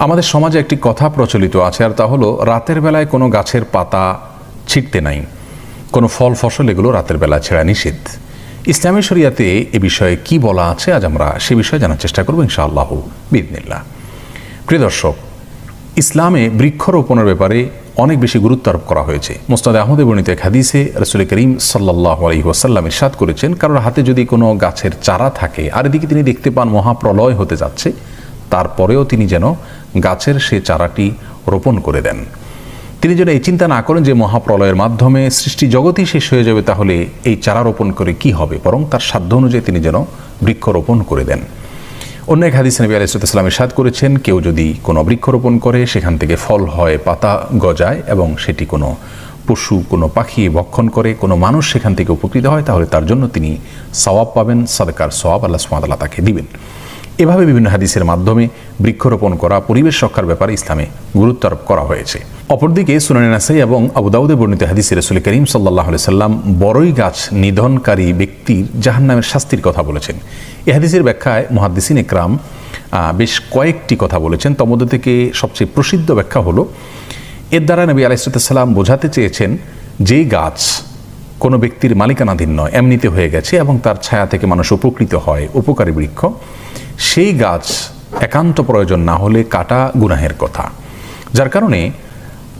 আমাদের সমাজে একটি কথা প্রচলিত আছে, আর তা হলো রাতের বেলায় কোনো গাছের পাতা ছিঁড়তে নাই, কোনো ফল ফসল এগুলো রাতের বেলায় ছেঁড়া নিষেধ। ইসলামী শরিয়াতে এ বিষয়ে কি বলা আছে আজ আমরা সে বিষয়ে জানার চেষ্টা করব ইনশাআল্লাহ বিইذনিল্লাহ। প্রিয় দর্শক, ইসলামে বৃক্ষরোপণের ব্যাপারে অনেক বেশি গুরুত্ব আরোপ করা হয়েছে। মুসনাদে আহমদে বর্ণিত এক হাদিসে রাসূল করিম সাল্লাল্লাহু আলাইহি ওয়াসাল্লাম ইরশাদ করেছেন, কারোর হাতে যদি কোনো গাছের চারা থাকে আর এদিকে তিনি দেখতে পান মহাপ্রলয় হতে যাচ্ছে, তারপরেও তিনি যেন গাছের সে চারাটি রোপণ করে দেন। তিনি যেন এই চিন্তা না করেন যে মহাপ্রলয়ের মাধ্যমে সৃষ্টি জগতই শেষ হয়ে যাবে, তাহলে এই চারা রোপণ করে কি হবে, বরং তার সাধ্য অনুযায়ী তিনি যেন বৃক্ষরোপণ করে দেন। অন্য এক হাদিসে নবী আলাইহিস সালাম ইরশাদ করেছেন, কেউ যদি কোনো বৃক্ষরোপণ করে সেখান থেকে ফল হয়, পাতা গজায় এবং সেটি কোনো পশু কোনো পাখি ভক্ষণ করে, কোনো মানুষ সেখান থেকে উপকৃত হয়, তাহলে তার জন্য তিনি সওয়াব পাবেন, সাদকার সওয়াব আল্লাহ সুবহানাহু ওয়া তাআলা তাকে দিবেন। এভাবে বিভিন্ন হাদিসের মাধ্যমে বৃক্ষরোপণ করা, পরিবেশ রক্ষার ব্যাপারে ইসলামে গুরুত্ব আরোপ করা হয়েছে। অপরদিকে সুনানে নাসাই এবং আবু দাউদে বর্ণিত হাদিসে রাসূল করিম সাল্লাল্লাহু আলাইহি সাল্লাম বড়ই গাছ নিধনকারী ব্যক্তির জাহান্নামের শাস্তির কথা বলেছেন। এই হাদিসের ব্যাখ্যায় মুহাদ্দিসিন ইকরাম বেশ কয়েকটি কথা বলেছেন। তার মধ্যে থেকে সবচেয়ে প্রসিদ্ধ ব্যাখ্যা হলো, এর দ্বারা নবী আলাইহিস সালাম বোঝাতে চেয়েছেন যেই গাছ কোনো ব্যক্তির মালিকানাধীন নয়, এমনিতে হয়ে গেছে এবং তার ছায়া থেকে মানুষ উপকৃত হয়, উপকারী বৃক্ষ, সেই গাছ একান্ত প্রয়োজন না হলে কাটা গুনাহের কথা। যার কারণে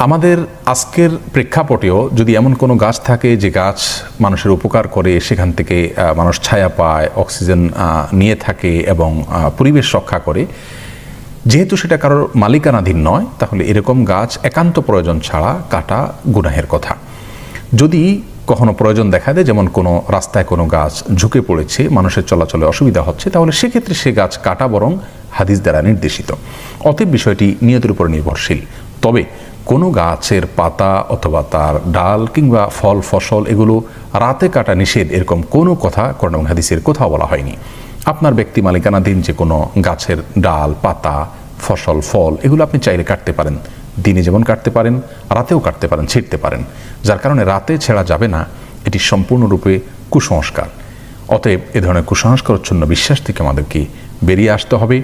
আমাদের আজকের প্রেক্ষাপটেও যদি এমন কোনো গাছ থাকে যে গাছ মানুষের উপকার করে, সেখান থেকে মানুষ ছায়া পায়, অক্সিজেন নিয়ে থাকে এবং পরিবেশ রক্ষা করে, যেহেতু সেটা কারোর মালিকানাধীন নয়, তাহলে এরকম গাছ একান্ত প্রয়োজন ছাড়া কাটা গুনাহের কথা। যদি কখনো প্রয়োজন দেখা দেয়, যেমন কোনো রাস্তায় কোনো গাছ ঝুঁকে পড়েছে, মানুষের চলাচলে অসুবিধা হচ্ছে, তাহলে সেক্ষেত্রে সে গাছ কাটা বরং হাদিস দ্বারা নির্দেশিত। অতএব বিষয়টি নিয়তের উপর নির্ভরশীল। তবে কোনো গাছের পাতা অথবা তার ডাল কিংবা ফল ফসল এগুলো রাতে কাটা নিষেধ, এরকম কোনো কথা কোরআন এবং হাদিসের কোথাও বলা হয়নি। আপনার ব্যক্তি মালিকানাধীন যে কোনো গাছের ডাল, পাতা, ফসল, ফল এগুলো আপনি চাইলে কাটতে পারেন, দিনে যেমন কাটতে পারেন, রাতেও কাটতে পারেন, ছিঁড়তে পারেন। যার কারণে রাতে ছেঁড়া যাবে না, এটি সম্পূর্ণরূপে কুসংস্কার। অতএব এ ধরনের কুসংস্কারচ্ছন্ন বিশ্বাস থেকে আমাদেরকে বেরিয়ে আসতে হবে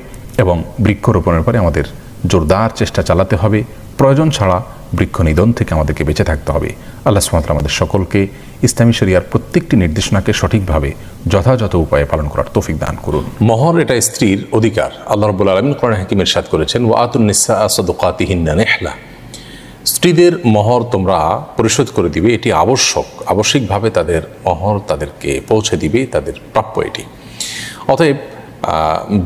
এবং বৃক্ষরোপণের পরে আমাদের জোরদার চেষ্টা চালাতে হবে। প্রয়োজন ছাড়া বৃক্ষ নিধন থেকে আমাদেরকে বেঁচে থাকতে হবে। আল্লাহ সুবহানাহু ওয়া তাআলা আমাদের সকলকে ইসলামী শরিয়ার প্রত্যেকটি নির্দেশনাকে সঠিকভাবে যথাযথ উপায়ে পালন করার তৌফিক দান করুন। মহর এটা স্ত্রীর অধিকার। আল্লাহ রাব্বুল আলামিন কোরআন হাকিমে ইরশাদ করেছেন, ওয়া আতুন নিসা সাদকাতিহিন্না নিহলা, স্ত্রীদের মহর তোমরা পরিশোধ করে দিবে, এটি আবশ্যিকভাবে তাদের মহর তাদেরকে পৌঁছে দিবে, তাদের প্রাপ্য এটি। অতএব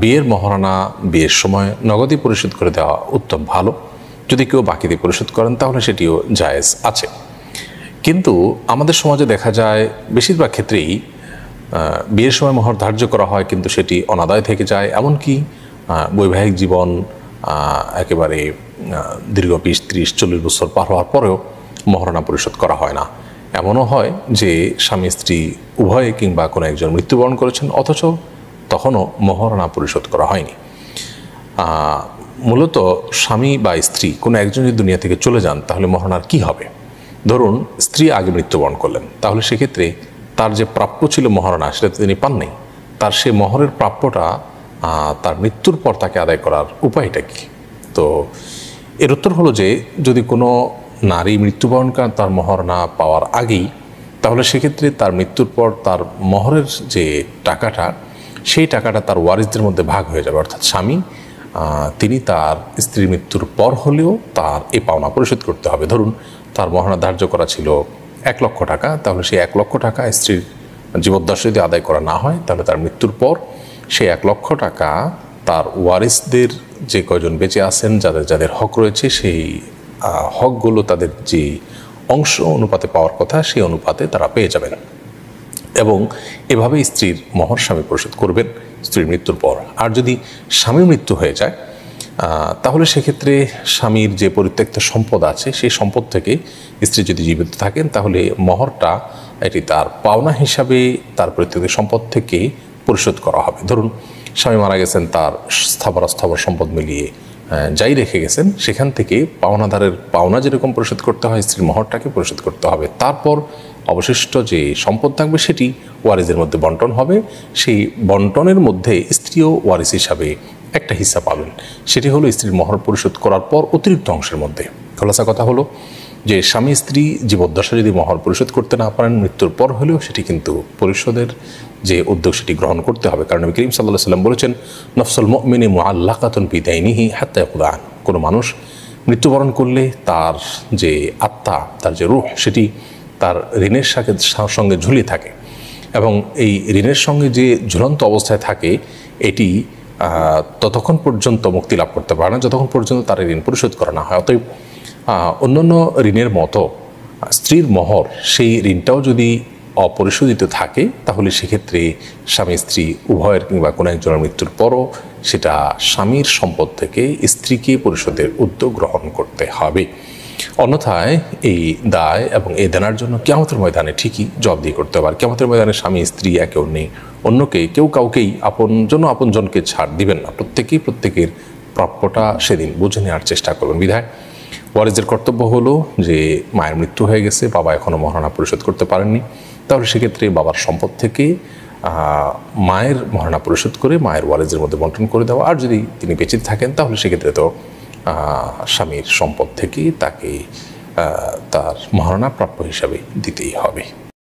বিয়ের মহারণা বিয়ের সময় নগদই পরিশোধ করে দেওয়া উত্তম, ভালো। যদি কেউ বাকিতে পরিশোধ করেন তাহলে সেটিও জায়েজ আছে। কিন্তু আমাদের সমাজে দেখা যায় বেশিরভাগ ক্ষেত্রেই বিয়ের সময় মহর ধার্য করা হয়, কিন্তু সেটি অনাদায় থেকে যায়। এমনকি বৈবাহিক জীবন একেবারে দীর্ঘ 20, 30, 40 বছর পার হওয়ার পরেও মহারণা পরিশোধ করা হয় না। এমনও হয় যে স্বামী স্ত্রী উভয়ে কিংবা কোনো একজন মৃত্যুবরণ করেছেন, অথচ তখনও মহারণা পরিশোধ করা হয়নি। মূলত স্বামী বা স্ত্রী কোনো একজন যদি দুনিয়া থেকে চলে যান, তাহলে মহারণার কি হবে? ধরুন স্ত্রী আগে মৃত্যুবরণ করলেন, তাহলে সেক্ষেত্রে তার যে প্রাপ্য ছিল মহারণা, সেটা তিনি পান নাই। তার সে মহরের প্রাপ্যটা তার মৃত্যুর পর তাকে আদায় করার উপায়টা কি? তো এর উত্তর হলো যে যদি কোনো নারী মৃত্যুবরণ করেন তার মহর না পাওয়ার আগেই, তাহলে সেক্ষেত্রে তার মৃত্যুর পর তার মহরের যে টাকাটা, সেই টাকাটা তার ওয়ারিসদের মধ্যে ভাগ হয়ে যাবে। অর্থাৎ স্বামী তিনি তার স্ত্রীর মৃত্যুর পর হলেও তার এই পাওনা পরিশোধ করতে হবে। ধরুন তার মহারণা ধার্য করা ছিল 1 লক্ষ টাকা, তাহলে সেই 1 লক্ষ টাকা স্ত্রীর জীবদ্দশায় যদি আদায় করা না হয়, তাহলে তার মৃত্যুর পর সেই 1 লক্ষ টাকা তার ওয়ারিসদের যে কয়জন বেঁচে আছেন, যাদের যাদের হক রয়েছে, সেই হকগুলো তাদের যে অংশ অনুপাতে পাওয়ার কথা, সেই অনুপাতে তারা পেয়ে যাবেন। এবং এভাবে স্ত্রীর মহর স্বামী পরিশোধ করবেন স্ত্রীর মৃত্যুর পর। আর যদি স্বামীর মৃত্যু হয়ে যায়, তাহলে সেক্ষেত্রে স্বামীর যে পরিত্যক্ত সম্পদ আছে, সেই সম্পদ থেকে স্ত্রী যদি জীবিত থাকেন, তাহলে মহরটা এটি তার পাওনা হিসাবে তার পরিত্যক্ত সম্পদ থেকে পরিশোধ করা হবে। ধরুন স্বামী মারা গেছেন, তার স্থাবর সম্পদ মিলিয়ে যাই রেখে গেছেন, সেখান থেকে পাওনাদারের পাওনা যেরকম পরিশোধ করতে হয়, স্ত্রীর মহরটাকে পরিশোধ করতে হবে। তারপর অবশিষ্ট যে সম্পদ থাকবে সেটি ওয়ারিসের মধ্যে বন্টন হবে। সেই বন্টনের মধ্যে স্ত্রীও ওয়ারিস হিসাবে একটা হিস্সা পাবেন, সেটি হলো স্ত্রীর মহর পরিশোধ করার পর অতিরিক্ত অংশের মধ্যে। খোলাসা কথা হলো যে স্বামী স্ত্রী জীবদ্দশা যদি মহর পরিশোধ করতে না পারেন, মৃত্যুর পর হলেও সেটি কিন্তু পরিশোধের যে উদ্যোগ সেটি গ্রহণ করতে হবে। কারণ নবী করিম সাল্লাল্লাহু আলাইহি ওয়াসাল্লাম বলেছেন, নফসুল মুমিনি মুআল্লাকাতুন বিদাইনিহি হাত্তা ইয়াকুদা আন। কোনো মানুষ মৃত্যুবরণ করলে তার যে আত্মা, তার যে রূহ, সেটি তার ঋণের সঙ্গে ঝুলিয়ে থাকে এবং এই ঋণের সঙ্গে যে ঝুলন্ত অবস্থায় থাকে এটি ততক্ষণ পর্যন্ত মুক্তি লাভ করতে পারে না যতক্ষণ পর্যন্ত তার ঋণ পরিশোধ করা না হয়। অতএব অন্যান্য ঋণের মতো স্ত্রীর মহর, সেই ঋণটাও যদি অপরিশোধিত থাকে তাহলে সেক্ষেত্রে স্বামী স্ত্রী উভয়ের কিংবা কোনো একজনের মৃত্যুর পরও সেটা স্বামীর সম্পদ থেকে স্ত্রীকে পরিশোধের উদ্যোগ গ্রহণ করতে হবে। অন্যথায় এই দায় এবং এই দেনার জন্য কিয়ামতের ময়দানে ঠিকই জবাবদিহি করতে হবে। কিয়ামতের ময়দানে স্বামী স্ত্রী একে অন্যকে কেউ কাউকেই আপনজনকে ছাড় দিবেন না। প্রত্যেকেই প্রত্যেকের প্রাপ্যটা সেদিন বুঝে নেওয়ার চেষ্টা করবেন। বিধায় ওয়ারিসের কর্তব্য হলো যে মায়ের মৃত্যু হয়ে গেছে, বাবা এখনও মহারণা পরিশোধ করতে পারেননি, তাহলে সেক্ষেত্রে বাবার সম্পদ থেকে মায়ের মহারণা পরিশোধ করে মায়ের ওয়ারিসের মধ্যে বন্টন করে দেওয়া। আর যদি তিনি বেঁচে থাকেন তাহলে সেক্ষেত্রে তো স্বামীর সম্পদ থেকে তাকে তার মহারণা প্রাপ্য হিসাবে দিতেই হবে।